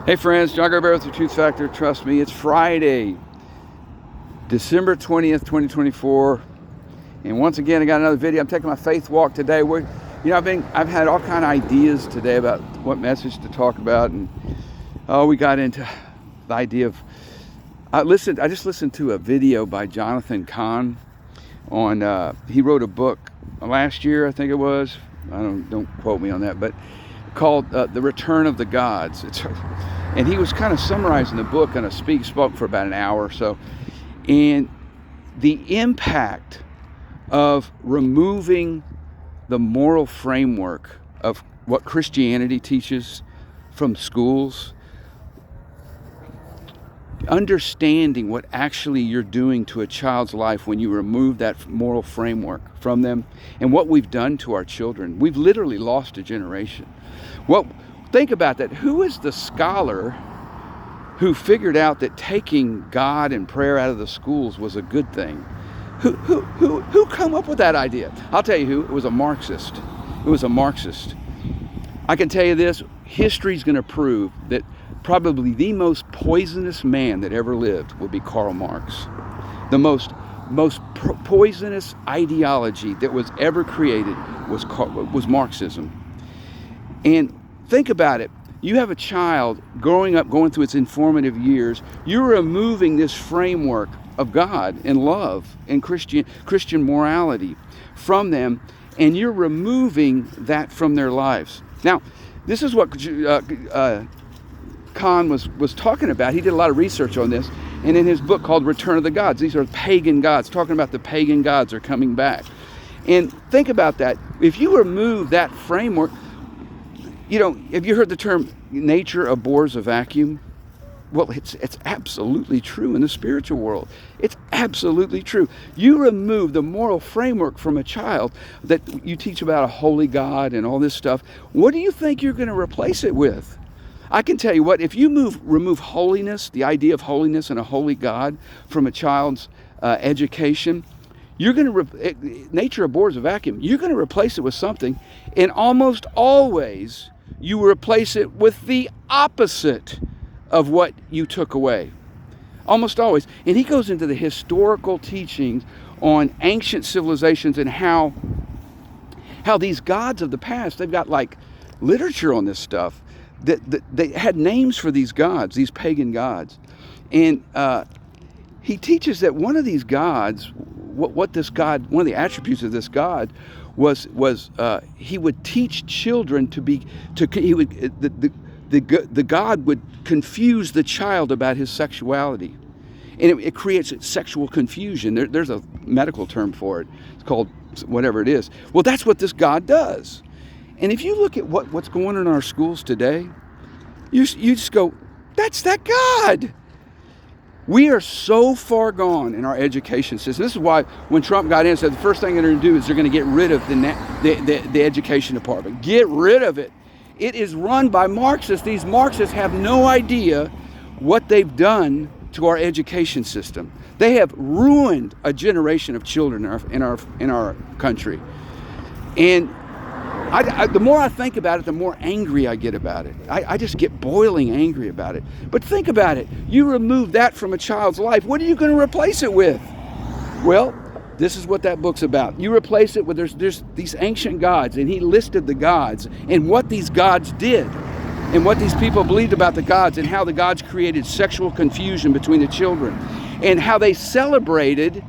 Hey friends, John Garber with the Truth Factor. Trust me, it's Friday, December 20th, 2024. And once again, I got another video. I'm taking my faith walk today. I've had all kind of ideas today about what message to talk about, and we got into the idea of I just listened to a video by Jonathan Cahn on he wrote a book last year, I think it was. Don't quote me on that, but called The Return of the Gods. And he was kind of summarizing the book in a spoke for about an hour or so. And the impact of removing the moral framework of what Christianity teaches from schools, understanding what actually you're doing to a child's life when you remove that moral framework from them, and what we've done to our children. We've literally lost a generation. Well, think about that. Who is the scholar who figured out that taking God and prayer out of the schools was a good thing? Who come up with that idea? I'll tell you who. It was a Marxist. It was a Marxist. I can tell you this, history's going to prove that probably the most poisonous man that ever lived will be Karl Marx. The most poisonous ideology that was ever created was Marxism. And think about it. You have a child growing up, going through its informative years. You're removing this framework of God and love and Christian morality from them, and you're removing that from their lives. Now, this is what Khan was talking about. He did a lot of research on this, and in his book called Return of the Gods, these are pagan gods, talking about the pagan gods are coming back. And think about that. If you remove that framework, have you heard the term nature abhors a vacuum? Well, it's absolutely true in the spiritual world. It's absolutely true. You remove the moral framework from a child that you teach about a holy God and all this stuff. What do you think you're going to replace it with? I can tell you what, if you remove holiness, the idea of holiness and a holy God from a child's education, you're going to, nature abhors a vacuum. You're going to replace it with something, and almost always you replace it with the opposite of what you took away. Almost always. And he goes into the historical teachings on ancient civilizations and how these gods of the past, they've got like literature on this stuff, that they had names for these gods, these pagan gods. And he teaches that one of these gods, what this God, one of the attributes of this God was he would teach children the God would confuse the child about his sexuality. And it creates sexual confusion. There's a medical term for it. It's called whatever it is. Well, that's what this God does. And if you look at what's going on in our schools today, you just go, that's that God. We are so far gone in our education system. This is why when Trump got in, said the first thing they're going to do is they're going to get rid of the education department. Get rid of it. It is run by Marxists. These Marxists have no idea what they've done to our education system. They have ruined a generation of children in our country. And the more I think about it, the more angry I get about it. I just get boiling angry about it. But think about it. You remove that from a child's life. What are you going to replace it with? Well, this is what that book's about. You replace it with, there's these ancient gods, and he listed the gods and what these gods did and what these people believed about the gods, and how the gods created sexual confusion between the children, and how they celebrated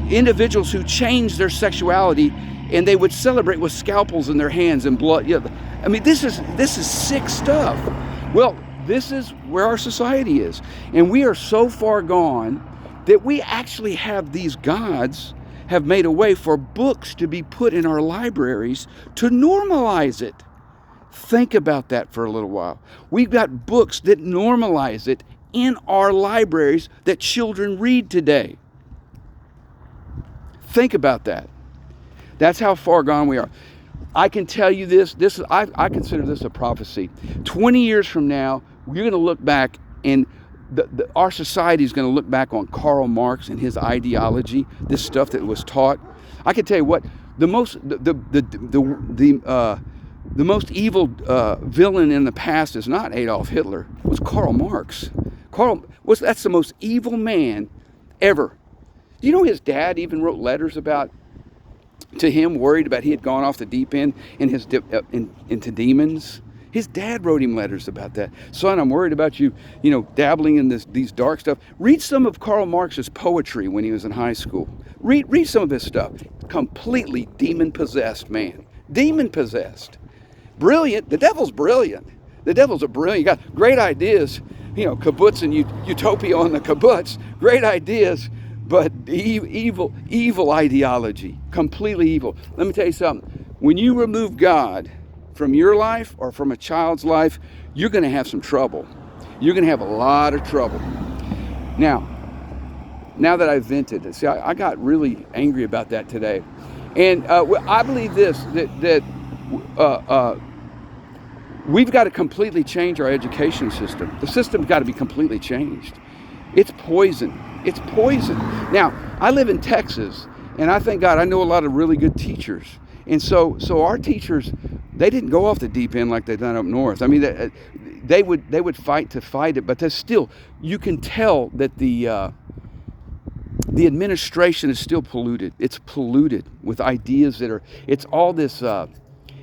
individuals who changed their sexuality, and they would celebrate with scalpels in their hands and blood. I mean, this is sick stuff. Well, this is where our society is, and we are so far gone that we actually have these gods have made a way for books to be put in our libraries to normalize it. Think about that for a little while. We've got books that normalize it in our libraries that children read today. Think about that. That's how far gone we are. I can tell you this I consider this a prophecy. 20 years from now, we're going to look back, and our society is going to look back on Karl Marx and his ideology, this stuff that was taught. I can tell you what, the The most evil villain in the past is not Adolf Hitler. It was Karl Marx. That's the most evil man ever. Do you know his dad even wrote letters to him, worried about he had gone off the deep end into demons? His dad wrote him letters about that. Son, I'm worried about you, dabbling in these dark stuff. Read some of Karl Marx's poetry when he was in high school. Read some of his stuff. Completely demon-possessed man. Demon-possessed. Brilliant. The devil's brilliant. The devil's a brilliant. You got great ideas, kibbutz and utopia on the kibbutz. Great ideas, but evil ideology. Completely evil. Let me tell you something. When you remove God from your life or from a child's life, you're going to have some trouble. You're going to have a lot of trouble. Now that I've vented, see, I got really angry about that today. And I believe this, that we've got to completely change our education system. The system's got to be completely changed. It's poison. It's poison. Now, I live in Texas, and I thank God I know a lot of really good teachers. And so our teachers, they didn't go off the deep end like they've done up north. I mean, they would fight it, but there's still, you can tell that the administration is still polluted. It's polluted with ideas it's all this,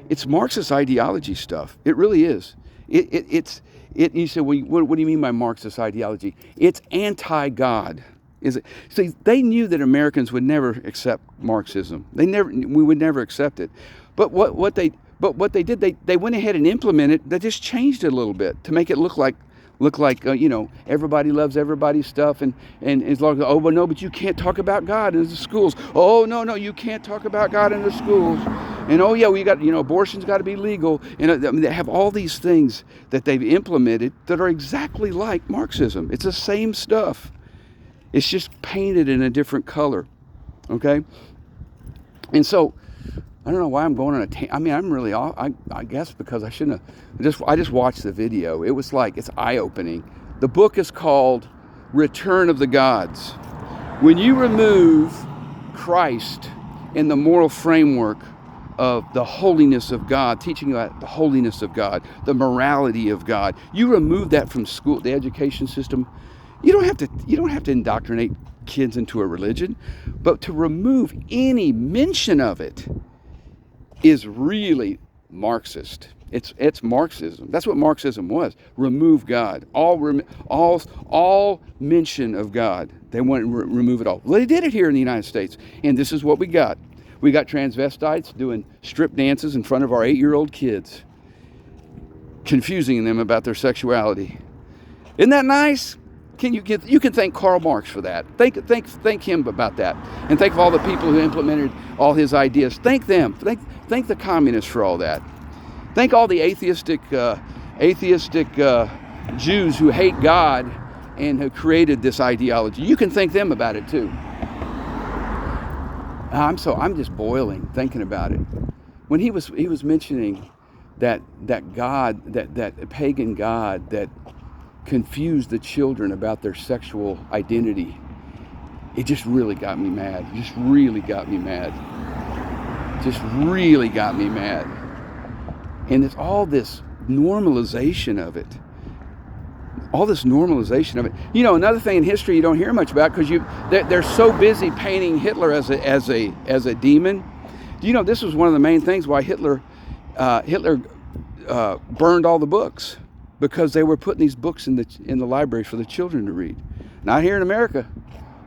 it's Marxist ideology stuff. It really is. You say, well, what do you mean by Marxist ideology? It's anti-God. Is it? See, they knew that Americans would never accept Marxism. We would never accept it. But what they did, they went ahead and implemented. They just changed it a little bit to make it look like everybody loves everybody's stuff, and as long as, but you can't talk about God in the schools. Oh no, you can't talk about God in the schools. And we got, abortion's got to be legal. And they have all these things that they've implemented that are exactly like Marxism. It's the same stuff. It's just painted in a different color. Okay? And so, I don't know why I'm going on I'm really off. I guess because I shouldn't have. I just watched the video. It was like, it's eye-opening. The book is called Return of the Gods. When you remove Christ in the moral framework of the holiness of God, teaching you about the holiness of God, the morality of God, you remove that from school, the education system. You don't have to indoctrinate kids into a religion, but to remove any mention of it is really Marxist. It's Marxism. That's what Marxism was. Remove God. All mention of God. They want to remove it all. Well, they did it here in the United States, and this is what we got. We got transvestites doing strip dances in front of our 8-year-old kids, confusing them about their sexuality. Isn't that nice? You can thank Karl Marx for that. Thank him about that, and thank all the people who implemented all his ideas. Thank them. Thank the communists for all that. Thank all the atheistic Jews who hate God and who created this ideology. You can thank them about it too. I'm just boiling thinking about it. When he was mentioning that God, that pagan God that confused the children about their sexual identity, it just really got me mad. Just really got me mad. And it's all this normalization of it. Another thing in history you don't hear much about because they're so busy painting Hitler as a demon. Do you know this was one of the main things why Hitler burned all the books? Because they were putting these books in the libraries for the children to read. Not here in America.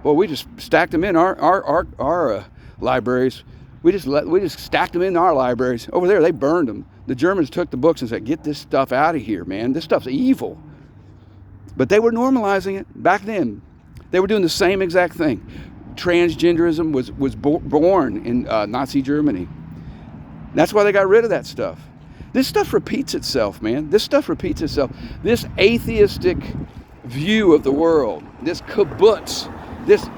Well, we just stacked them in our libraries. We just stacked them in our libraries. Over there, they burned them. The Germans took the books and said, "Get this stuff out of here, man. This stuff's evil." But they were normalizing it back then. They were doing the same exact thing. Transgenderism was born in Nazi Germany. That's why they got rid of that stuff. This stuff repeats itself, man. This atheistic view of the world, this kibbutz, this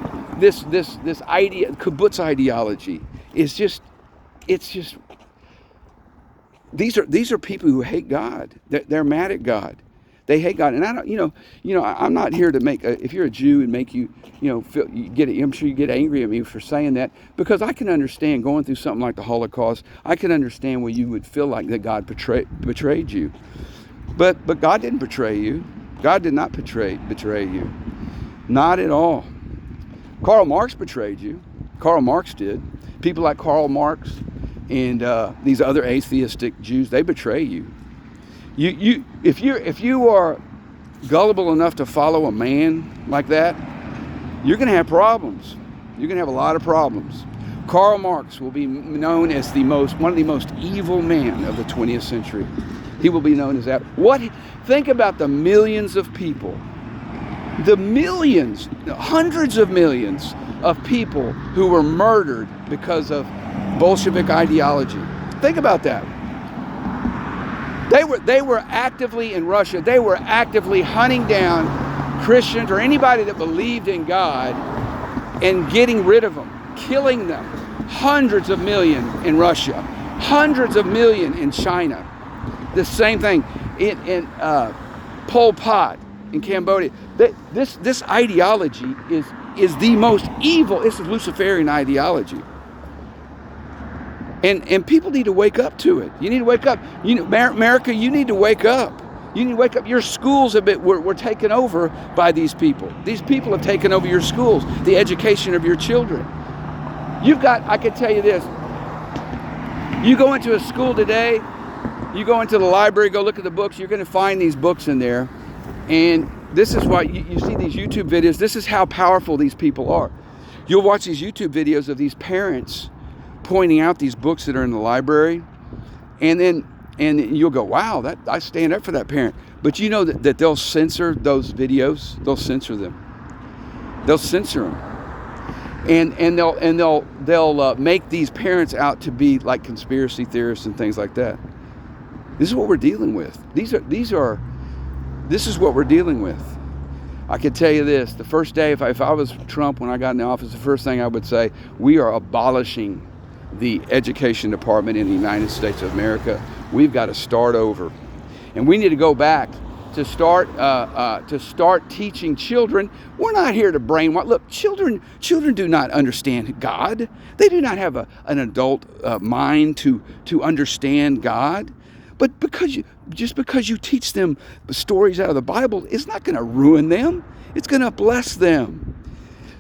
idea, kibbutz ideology is just, these are people who hate God. They're mad at God. They hate God. And I don't, I'm not here to make, if you're a Jew and make you, feel, I'm sure you get angry at me for saying that, because I can understand going through something like the Holocaust. I can understand where you would feel like that God betrayed you. But God didn't betray you. God did not betray you. Not at all. Karl Marx betrayed you. Karl Marx did. People like Karl Marx and these other atheistic Jews, they betray you. If you are gullible enough to follow a man like that, you're going to have problems. You're going to have a lot of problems. Karl Marx will be known as one of the most evil men of the 20th century. He will be known as that. Think about the millions of people, the millions, hundreds of millions of people who were murdered because of Bolshevik ideology. Think about that. They were actively in Russia. They were actively hunting down Christians or anybody that believed in God and getting rid of them, killing them. Hundreds of million in Russia, hundreds of million in China. The same thing in Pol Pot in Cambodia. This ideology is the most evil. It's a Luciferian ideology. And people need to wake up to it. You need to wake up. America, you need to wake up. You need to wake up. Your schools were taken over by these people. These people have taken over your schools, the education of your children. I can tell you this. You go into a school today, you go into the library, go look at the books, you're going to find these books in there. And this is why you see these YouTube videos. This is how powerful these people are. You'll watch these YouTube videos of these parents pointing out these books that are in the library, and you'll go, wow, I stand up for that parent. But you know that they'll censor those videos. They'll censor them. They'll censor them, and they'll make these parents out to be like conspiracy theorists and things like that. This is what we're dealing with. This is what we're dealing with. I can tell you this: the first day, if I was Trump when I got in the office, the first thing I would say, we are abolishing the education department in the United States of America. We've got to start over, and we need to go back to start teaching children. We're not here to brainwash. Look, children do not understand God. They do not have an adult mind to understand God. But just because you teach them stories out of the Bible, it's not going to ruin them. It's going to bless them.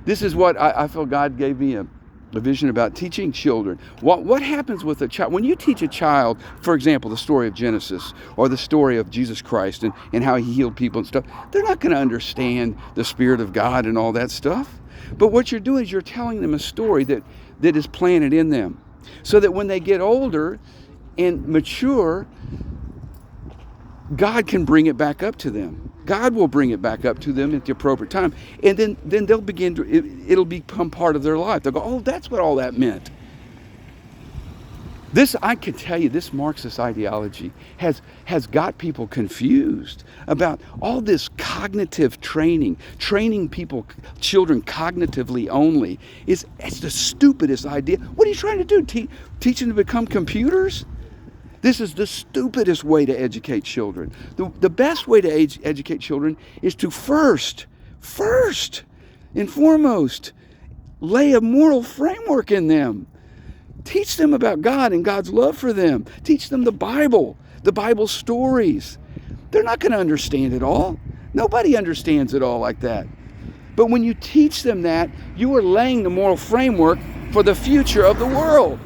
This is what I feel God gave me a vision about teaching children. What happens with a child? When you teach a child, for example, the story of Genesis or the story of Jesus Christ and how he healed people and stuff, they're not going to understand the Spirit of God and all that stuff. But what you're doing is you're telling them a story that is planted in them, so that when they get older and mature, God can bring it back up to them. God will bring it back up to them at the appropriate time. And then they'll begin to, it'll become part of their life. They'll go, oh, that's what all that meant. I can tell you, this Marxist ideology has got people confused about all this cognitive training children cognitively only. It's the stupidest idea. What are you trying to do? Teach them to become computers? This is the stupidest way to educate children. The best way to educate children is to first and foremost lay a moral framework in them. Teach them about God and God's love for them. Teach them the Bible stories. They're not going to understand it all. Nobody understands it all like that. But when you teach them that, you are laying the moral framework for the future of the world.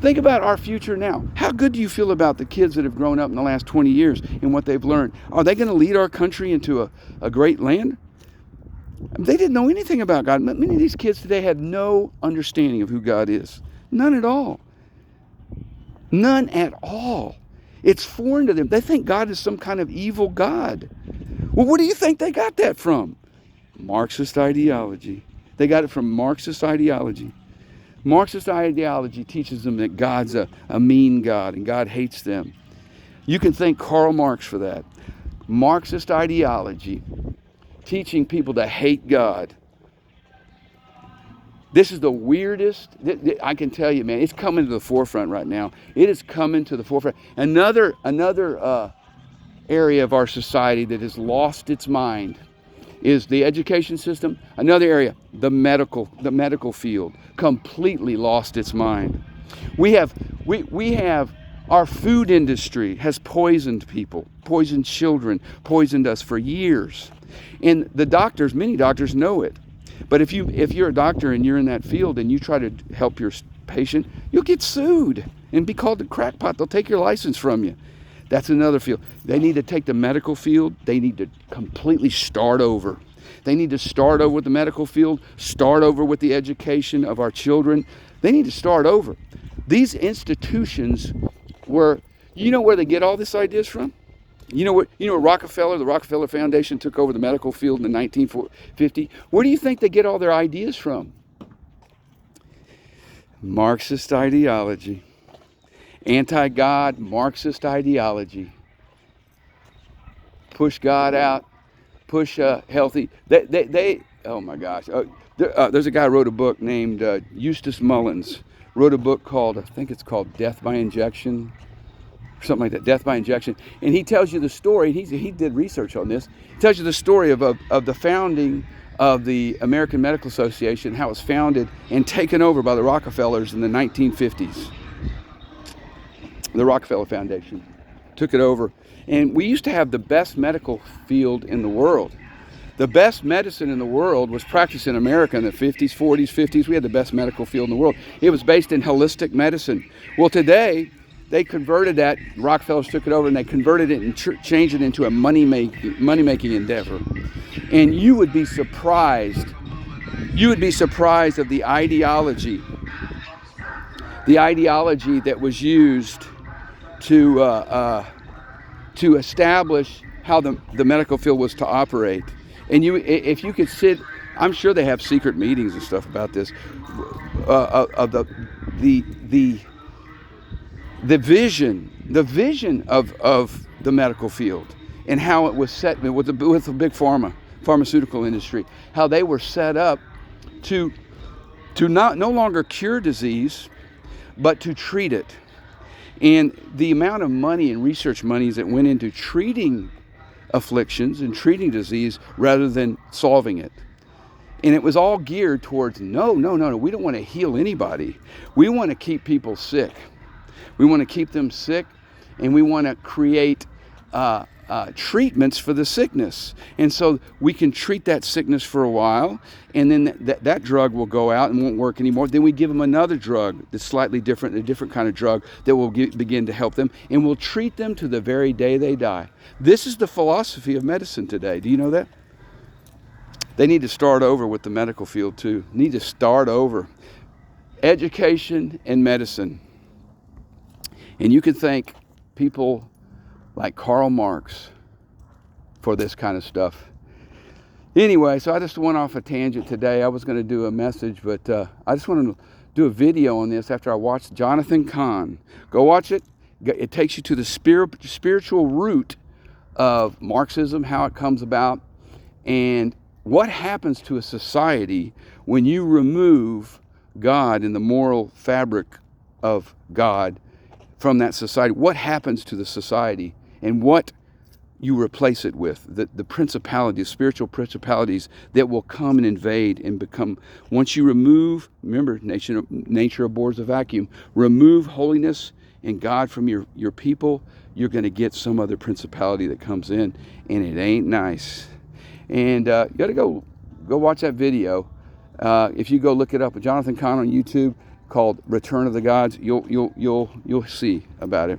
Think about our future now. How good do you feel about the kids that have grown up in the last 20 years and what they've learned? Are they going to lead our country into a great land? They didn't know anything about God. Many of these kids today have no understanding of who God is. None at all. None at all. It's foreign to them. They think God is some kind of evil God. Well, where do you think they got that from? Marxist ideology. They got it from Marxist ideology. Marxist ideology teaches them that God's a mean God and God hates them. You can thank Karl Marx for that. Marxist ideology teaching people to hate God. This is the weirdest, I can tell you, man, it's coming to the forefront right now. It is coming to the forefront. Another area of our society that has lost its mind is the education system. Another area, the medical field, completely lost its mind. We have our food industry has poisoned people, poisoned children, poisoned us for years. And the doctors, many doctors know it. But if you're a doctor and you're in that field and you try to help your patient, you'll get sued and be called a crackpot. They'll take your license from you. That's another field. They need to take the medical field. They need to completely start over. They need to start over with the medical field, start over with the education of our children. They need to start over. These institutions were, you know where they get all these ideas from? You know what the Rockefeller Foundation took over the medical field in the 1950. Where do you think they get all their ideas from? Marxist ideology. Anti-God, Marxist ideology. Push God out, push healthy. Oh my gosh. There's a guy who wrote a book named Eustace Mullins. Wrote a book called, I think it's called Death by Injection, or something like that, Death by Injection. And he tells you the story, he did research on this, he tells you the story of the founding of the American Medical Association, how it was founded and taken over by the Rockefellers in the 1950s. The Rockefeller Foundation took it over. And we used to have the best medical field in the world. The best medicine in the world was practiced in America in the 50s, 40s, 50s. We had the best medical field in the world. It was based in holistic medicine. Well, today, they converted that, Rockefellers took it over, and they converted it and changed it into a money-making endeavor. And you would be surprised of the ideology that was used to establish how the medical field was to operate. And if you could sit, I'm sure they have secret meetings and stuff about this, of the vision of the medical field and how it was set with the big pharmaceutical industry, how they were set up to no longer cure disease, but to treat it. And the amount of money and research monies that went into treating afflictions and treating disease rather than solving it. And it was all geared towards, no, we don't want to heal anybody. We want to keep people sick. We want to keep them sick, and we want to create treatments for the sickness. And so we can treat that sickness for a while, and then that drug will go out and won't work anymore. Then we give them another drug that's slightly different, a different kind of drug that will begin to help them, and we'll treat them to the very day they die. This is the philosophy of medicine today. Do you know that? They need to start over with the medical field too. Need to start over. Education and medicine. And you can thank people like Karl Marx for this kind of stuff. Anyway, so I just went off a tangent today. I was going to do a message, but I just wanted to do a video on this after I watched Jonathan Cahn. Go watch it. It takes you to the spiritual root of Marxism, how it comes about, and what happens to a society when you remove God and the moral fabric of God from that society. What happens to the society and what you replace it with, the principalities, spiritual principalities that will come and invade and become, once you remove, remember, nature abhors a vacuum, remove holiness and God from your people, you're going to get some other principality that comes in, and it ain't nice. And you got to go watch that video. If you go look it up with Jonathan Cahn on YouTube called "Return of the Gods," you'll see about it.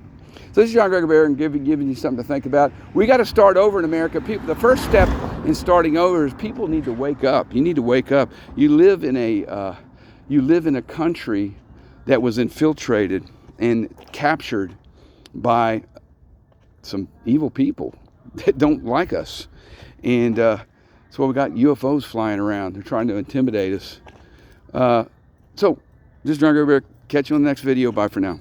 So this is John Gregor Bear, and giving you something to think about. We got to start over in America. People, the first step in starting over is people need to wake up. You need to wake up. You live in a country that was infiltrated and captured by some evil people that don't like us. And so we got UFOs flying around. They're trying to intimidate us. So this is John Gregor Bear. Catch you on the next video. Bye for now.